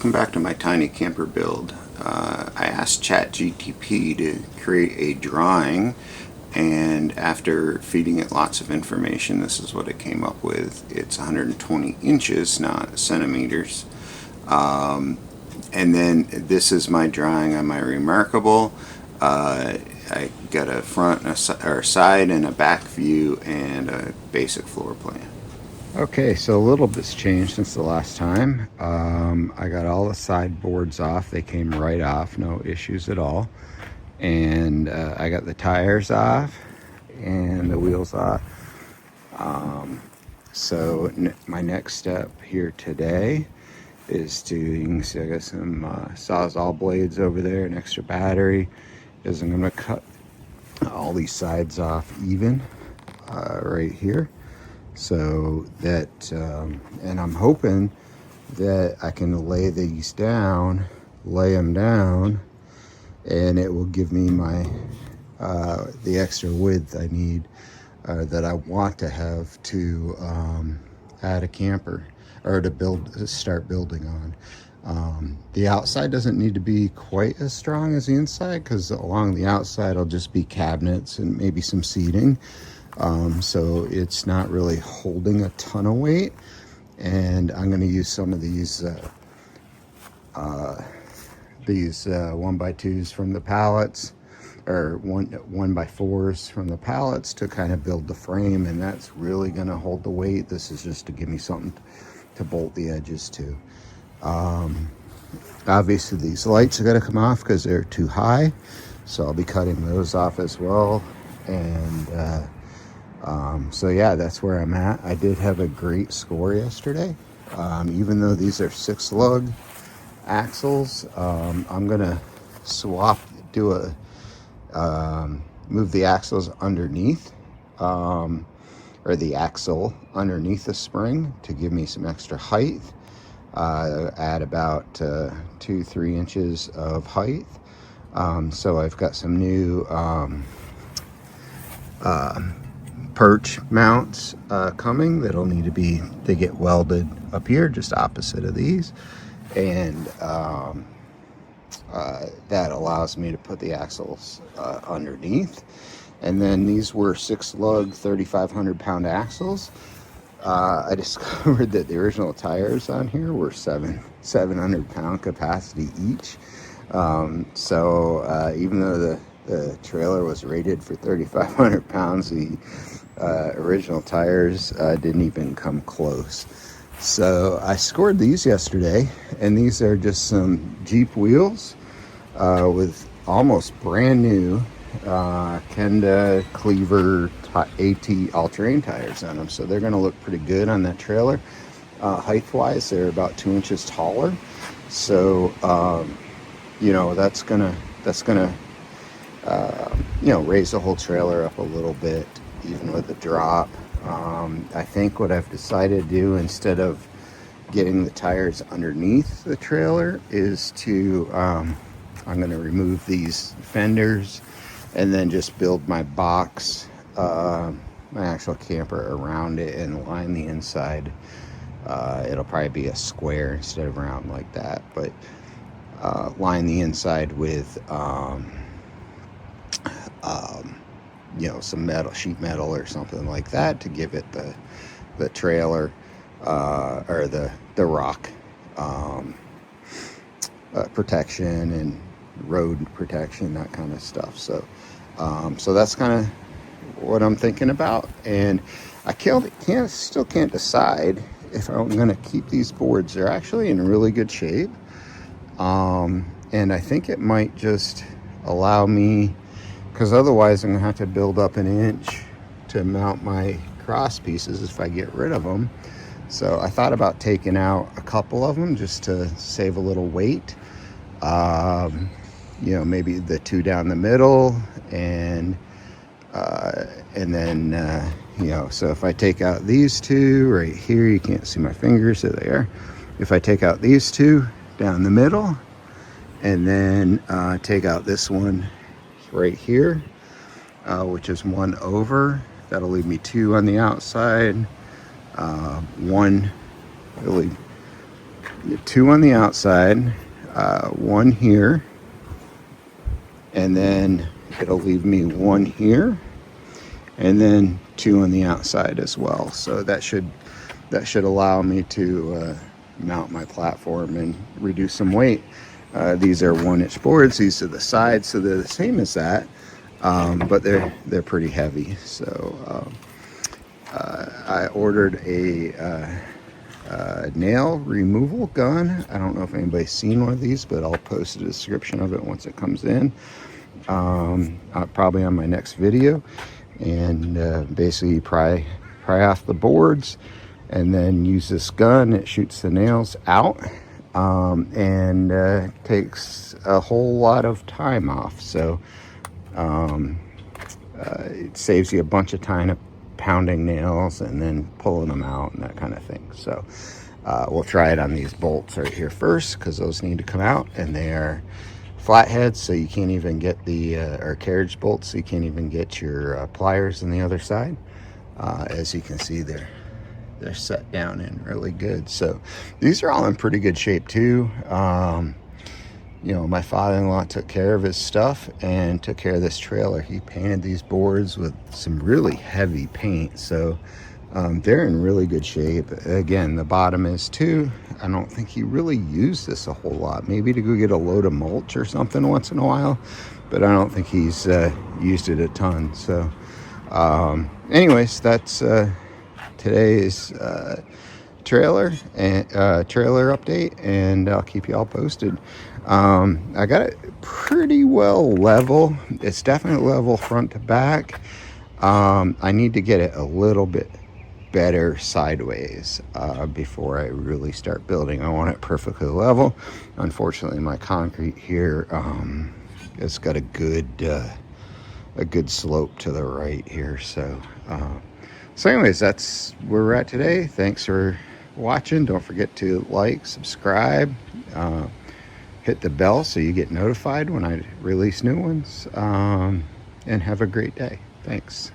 Welcome back to my tiny camper build. I asked ChatGTP to create a drawing, and after feeding it lots of information, this is what it came up with. It's 120 inches, not centimeters. And then this is my drawing on my Remarkable. I got a front or side and a back view and a basic floor plan. Okay, so a little bit's changed since the last time. I got all the sideboards off. They came right off, no issues at all. And I got the tires off and the wheels off. So my next step here today is to, you can see I got some Sawzall blades over there, an extra battery, is I'm gonna cut all these sides off even right here. So that, and I'm hoping that I can lay these down, lay them down, and it will give me my, the extra width I need, that I want to have to add a camper, or to start building on. The outside doesn't need to be quite as strong as the inside, because along the outside will just be cabinets and maybe some seating. So it's not really holding a ton of weight, and I'm going to use some of these 1x2s from the pallets, or 1x4s from the pallets to kind of build the frame, and that's really going to hold the weight. This is just to give me something to bolt the edges to. Obviously these lights are going to come off because they're too high, so I'll be cutting those off as well. And so yeah, that's where I'm at. I did have a great score yesterday. Even though these are 6-lug axles, I'm gonna move the axles underneath, or the axle underneath the spring to give me some extra height. Add about 2-3 inches of height. So I've got some new perch mounts coming that'll need to be, they get welded up here just opposite of these, and that allows me to put the axles underneath. And then these were 6-lug 3,500 pound axles. I discovered that the original tires on here were 700 pound capacity each. So even though the trailer was rated for 3,500 pounds, the original tires didn't even come close. So I scored these yesterday, and these are just some Jeep wheels with almost brand new Kenda Cleaver AT all-terrain tires on them. So they're going to look pretty good on that trailer. Height-wise, they're about 2 inches taller. So you know, that's gonna you know, raise the whole trailer up a little bit, even with the drop. I think what I've decided to do, instead of getting the tires underneath the trailer, is to I'm going to remove these fenders and then just build my box, my actual camper around it, and line the inside. It'll probably be a square instead of round like that, but line the inside with you know, some metal, sheet metal or something like that, to give it the trailer or the rock protection and road protection, that kind of stuff. So so that's kind of what I'm thinking about, and I still can't decide if I'm going to keep these boards. They're actually in really good shape, and I think it might just allow me, because otherwise I'm gonna have to build up 1 inch to mount my cross pieces if I get rid of them. So I thought about taking out a couple of them just to save a little weight. You know, maybe the 2 down the middle, and then you know, so if I take out these 2 right here, you can't see my fingers, so they are. If I take out these 2 down the middle, and then take out this one right here, which is 1 over, that'll leave me 2 on the outside. 1 really 2 on the outside, 1 here, and then it'll leave me 1 here, and then 2 on the outside as well. So that should allow me to mount my platform and reduce some weight. These are 1-inch boards. These are the sides, so they're the same as that, but they're pretty heavy. So I ordered a nail removal gun. I don't know if anybody's seen one of these, but I'll post a description of it once it comes in, probably on my next video. And basically you pry off the boards and then use this gun. It shoots the nails out, and takes a whole lot of time off. So it saves you a bunch of time of pounding nails and then pulling them out and that kind of thing. So we'll try it on these bolts right here first, because those need to come out, and they are flatheads, so you can't even get the or carriage bolts, so you can't even get your pliers on the other side. As you can see, they're set down in really good. So these are all in pretty good shape too. You know, my father-in-law took care of his stuff and took care of this trailer. He painted these boards with some really heavy paint, so they're in really good shape. Again, the bottom is too. I don't think he really used this a whole lot. Maybe to go get a load of mulch or something once in a while, but I don't think he's used it a ton. So anyways, that's today's trailer update, and I'll keep you all posted. I got it pretty well level. It's definitely level front to back. I need to get it a little bit better sideways before I really start building. I want it perfectly level. Unfortunately, my concrete here, it's got a good slope to the right here. So anyways, that's where we're at today. Thanks for watching. Don't forget to like, subscribe, hit the bell so you get notified when I release new ones, and have a great day. Thanks.